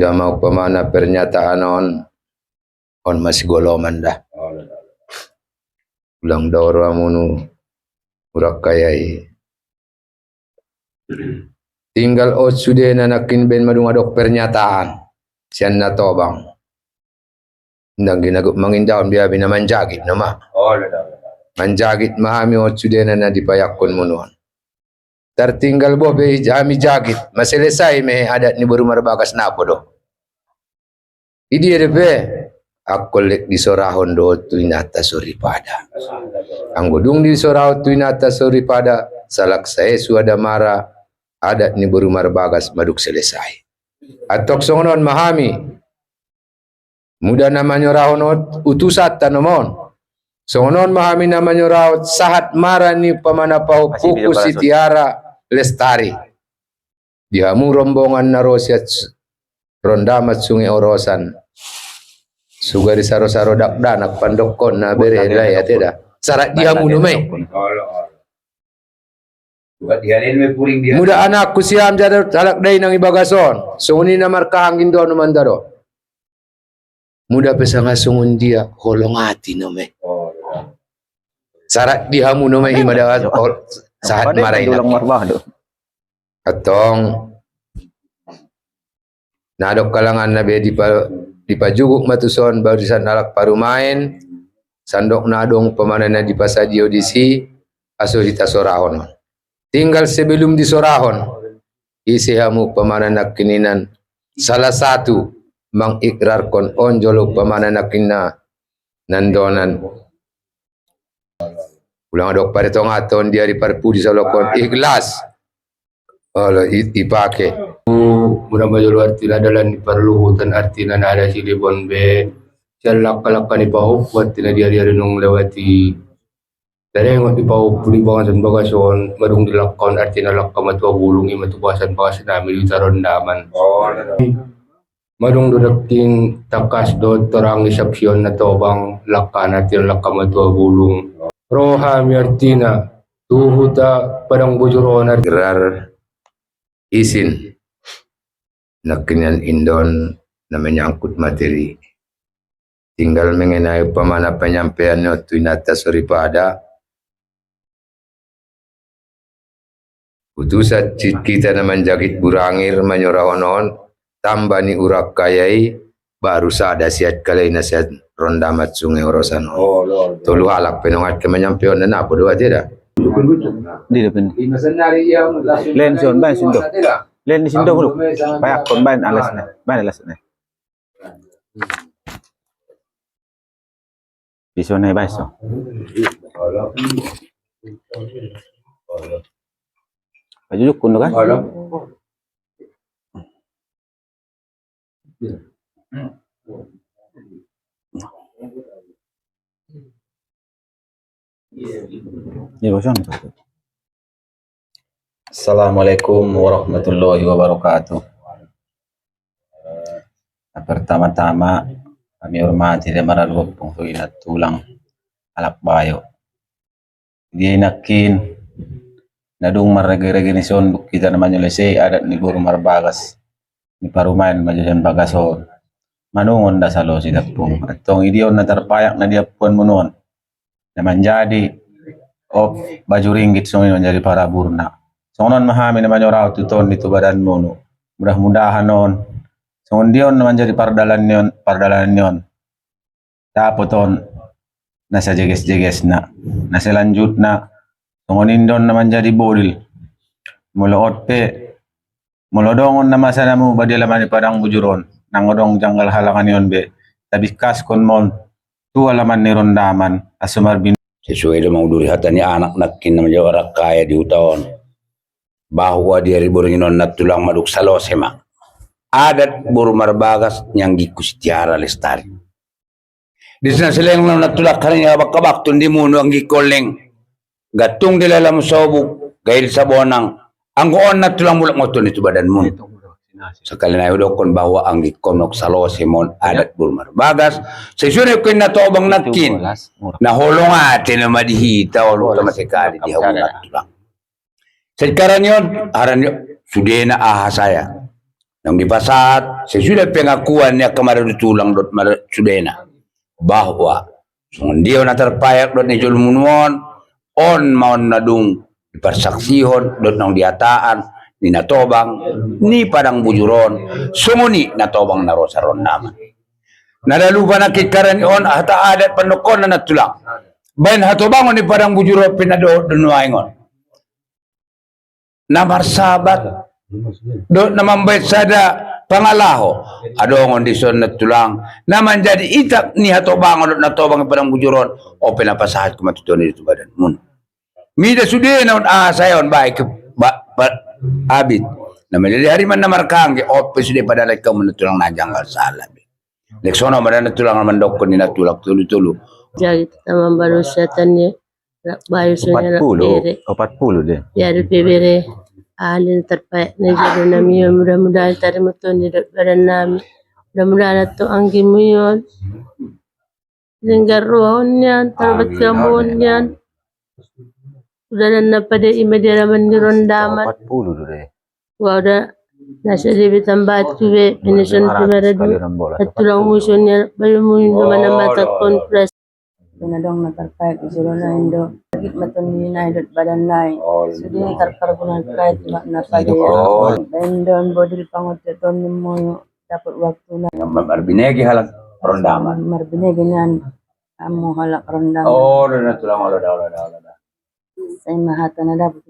Mudah mau pemana pernyataan on masih goloman dah. Ulang doro amunu urak kayai. Tinggal sudah nanakin ben madung adok pernyataan. Sian na tobang. Ndang ginagop mangindaon biya binamanjagit nama. Manjagit mahami sudah na dipayakon munuan. Tertinggal bobe jami jagit. Maselesai me adat ni baru marbagas napo do. Idi edepe. Akolek di sorahon do tuinata suripada. Anggodung di sorahon tuinata suripada. Salak saya suada mara. Adat ni baru marbagas maduk selesai. Atok songonon mahami. Muda namanya rahon utusat tanomon. Songonon mahami namanya rahon sahat mara ni pamana pau puku sitiara lestari. Dihamu rombongan narosiat rondamat sungai orosan. Sugari saro-saro dakdanak pandokon na bere lai ateda. Sarat dihamu numai. Muda anakku siam jadar talak day nang ibagason. Sunguni na markahangin doon numandaro. Muda pesanga sungun dia holong hati nome. Sarat dihamu nome imadawa sahat maray na. Atong nadok kalangan na be di pajuguk matuson barisan alak parumain. Sandok nadong pemana na di pasaji audisi aso di tasorahon. Tinggal sebelum disorahon, isihamu pemananak kininan salah satu mengikrarkan onjolo pemananak kina nandonan. Ulang adok pada tongaton dia di parpu di salokon ikhlas. Allah ipake. Mudah majolo arti adalah diperlukan arti nana ada silibon be. Jalak kalakan ipahuk buat tina dia nung lewati. Dari yang dipau pulibangan dan bagason madung dilakon artinya lakam matua bulungi matubasan bagasan nami di tarondaman. Madung dodaking takas do torang resepsion na tobang lakan artinya lakam matua bulung. Roha mi artina tuhuta padang bojoron gerar isin nakinyan indon na menyangkut materi. Tinggal mengenai pemana penyampaiannya tuinata suripada. Utusan kita naman jagit burangir manyorahonon tambah ni urak kayai baru sada siat kalay na siat rondamat sungai orosan. Tulu halak penongat kemenyampion na napo dua tidak. Di depan. Len son ban sindo. Len di sindo hulu. Payak kon ban alasnya. Ban alasnya. Di sana baso. Pajujuk kuno kan? Assalamualaikum warahmatullahi wabarakatuh. Pertama-tama kami hormati dan maralup pengtuinat tulang alak bayo. Dia nakin nadung marreganisyon kita naman yung lesay adat ni Guru Marbagas ni Parumain majajan bagason manungon da salo si Dapong at tong idiyon na tarpayak na diapuan mo noon naman jadi of baju ringgit so ngayon jadi para burna so noon mahami naman yung raw tuton dito badan mo no mudah-mudahan noon so diyon naman jadi pardalan yon tapoton nasa jeges-jeges na nasa lanjut na Tunggonindon naman jadi bodil. Muloot pe. Mulodongon na masana mo badilaman ni parang bujuron. Nangodong janggal halangan yon be. Tabikas kon mon. Tu alaman ni rondaman. Asumarbin. Sesuai dengan udurihatan ni anak nakin na majawarak kaya di utaon. Bahwa dia riburinginon na tulang maduk salosema. Adat Guru Marbagas yang gikus tiara lestari. Di sana seleng na tulak kanina bakabak tundi muno ang gikoleng. Gatung dilalam sobuk gail sa bonang ang goon na tulang mulak mo itu badan mo sekali na udokon bahwa ang gikonok salosemon adat Guru Marbagas sesuai ko na tobang nakin na holong atin na madihita o luta masikali di hawang natulang sekarang yon aran sudah na aha saya Nang dipasat, sesudah pengakuannya kemarin tulang dot sudena bahwa dia na terpayak dot ni julmunuan on maun nadung dipersaksihon dot nang diataan ni natobang ni padang bujuron sumuni natobang na rosaron naman. Nadalupa na kikaran on hata adat pandokon na natulang. Bain hatobangon ni padang bujuron pinado dunuaingon. Namarsabat do namambait sada pangalaho adongon di son natulang naman jadi itak ni hatobangon natobang padang bujuron o pinapasahat ko matutunan dito badan mun. Mida sudah naon sayon baik ke abid. Naman jadi hari man namarkang o sudah pada lek kamu natulang najanggal salah. Leksono man natulang man dokon ni natulak tulu-tulu. Jadi tamang baru setannya bayu sunya 40 deh. biar bebere alin terpaik na jadi nami mudah-mudahan tadi mutun di badan nami mudah-mudahan tu anggi muyon linggar ruhonnya terbat kamunnya udah na pada imedia mendirondaman 40 deh. wada nasa libi tambat kube pinison tumaradu at tulang musunya bayu muyon naman na mata konpres pinadong natarpay isuro na indo git matun United badan lain sudi tarpargunan kahit na padayon dendon bodil pangoteton mo dapat waktu na Marbinegi halak rondaman. marbinegi nan amo halak rondaman Oh, natulang ola. sa mahata na dapat